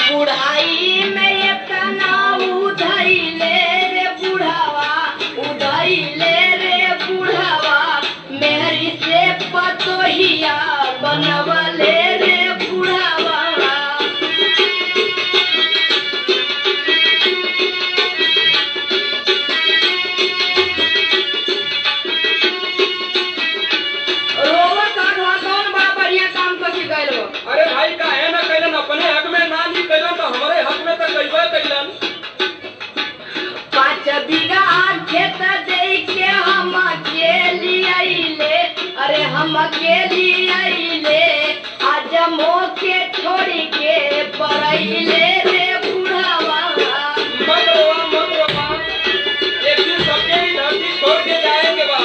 बुढ़ाई में इतना उधइले रे बुढ़ावा, उधइले रे बुढ़ावा, मेहरी से पतोहिया बनवले रे बुढ़ावा। रोवा काढ़वा कौन बड़ा बढ़िया काम करके गइल हो? अरे भाई काहे ना कैलन, अपने हक में ना ली कैलन तो हमारे हक में तो कैबे कैलन। 5 बीघा खेत दे के हम अकेली आइले, अरे हम अकेली आइले, आज मोके छोड़ी के परइले रे बुढ़ावा। मत रोवा, एक दिन सबके ही धरती छोड़ के जाएंगे बा।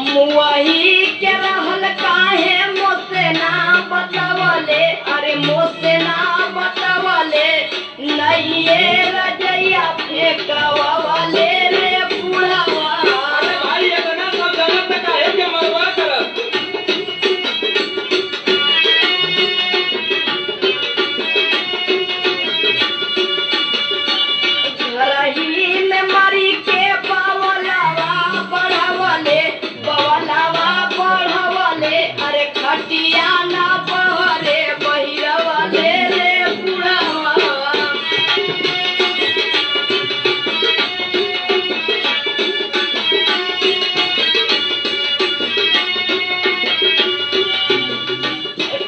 मुआही के रहल काहे मोसे ना बतावले, अरे मोसे ना बतावले, नइये रजैया फेंकवावले रे बुढ़ावा। अरे भाई इतना सब जनत में काहे के मरवा करत। घरही में मरी के बवलावा बढ़वले, बवलावा बढ़वले, अरे खटिया ना बहरे बहिरवले रे बुढ़ावा।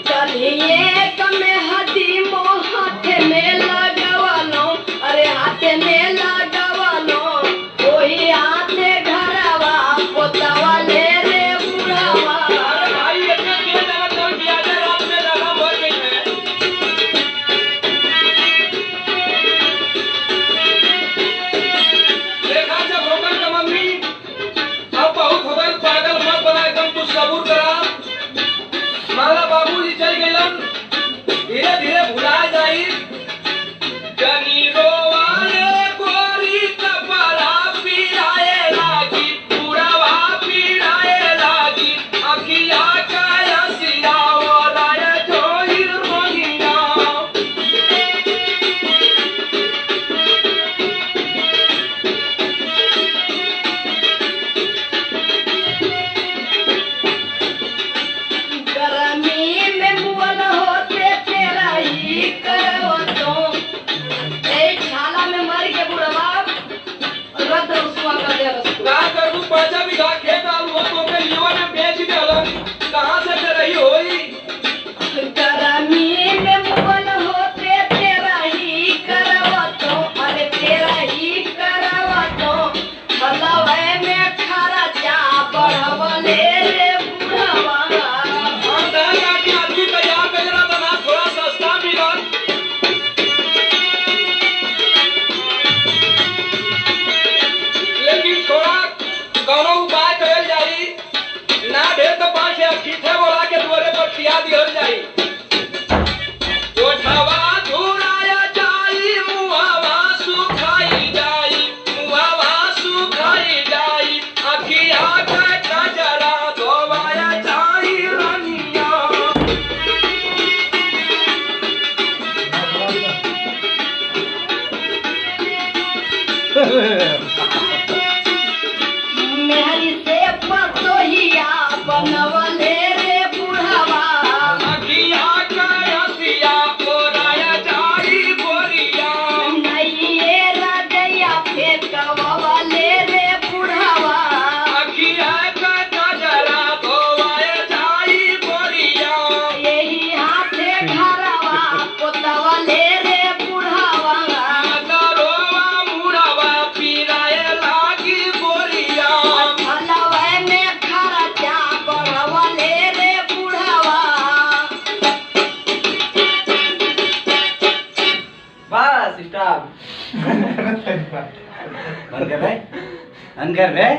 कलिए कमे हदी मोह हाथ में लगवलो, अरे हाथ में लगवलो, ओही हाथे घरवा पोतवले रे बुढ़ावा। अरे भाई इतना के जनत और ब्याजे रात में लगा मर गई है। देखा जब होकर का मम्मी अब बहुत हो गई, पागल मत बना, एकदम तू सबूर करा। माला बाबूजी चल गइलन, धीरे धीरे भुला जाई। जनी रोवाए गोरी कपड़ा पिराए लागी, बुढ़ावा पिराए लागी, अखिया काया सिराओ राय जोहिर मोहिया। गर्मी में मुअल होते तेरा ही करवतो, ए छाला में मर के बुढ़वा रत रुसवा कर दे रस। का करू, 5 बीघा खेत आलू तो के लीवर में बेच देलन, कहां से दे रही होई। गर्मी में मुअल होते तेरा ही करवतो, अरे तेरा ही करवतो, हलवे में खर्चा बढ़वले रे बुढ़वा। हम दह काटी आदमी तैयार कजरा बना, थोड़ा सस्ता मिलत। लेकिन थोड़ा कौनो उपाय करल जाई, ना ढेर तो 5 या खीथे बोला के द्वारे पर पिया दिहल जाई। ओठवा धुराया जाई, मुहावा सुखाई जाई, मुहावा सुखाई जाई, अखिया के कजरा धोवाया जाई रनिया। मेहरी से पतोहिया बनवले रे बुढ़वा। अखिया के रसिया ओराया जाई गोरिया। नइये रजैया फेंकवावले रे बुढ़वा। अखिया के कजरा धोवाया जाई गोरिया। यही हाथे घरवा पोतवले रे बुढ़वा। मदरोवा मुड़वा पिराए लागी गोरिया। हलवे में खर्चा बढ़वले रे बुढ़वा। Bus stop. बंद कर रहे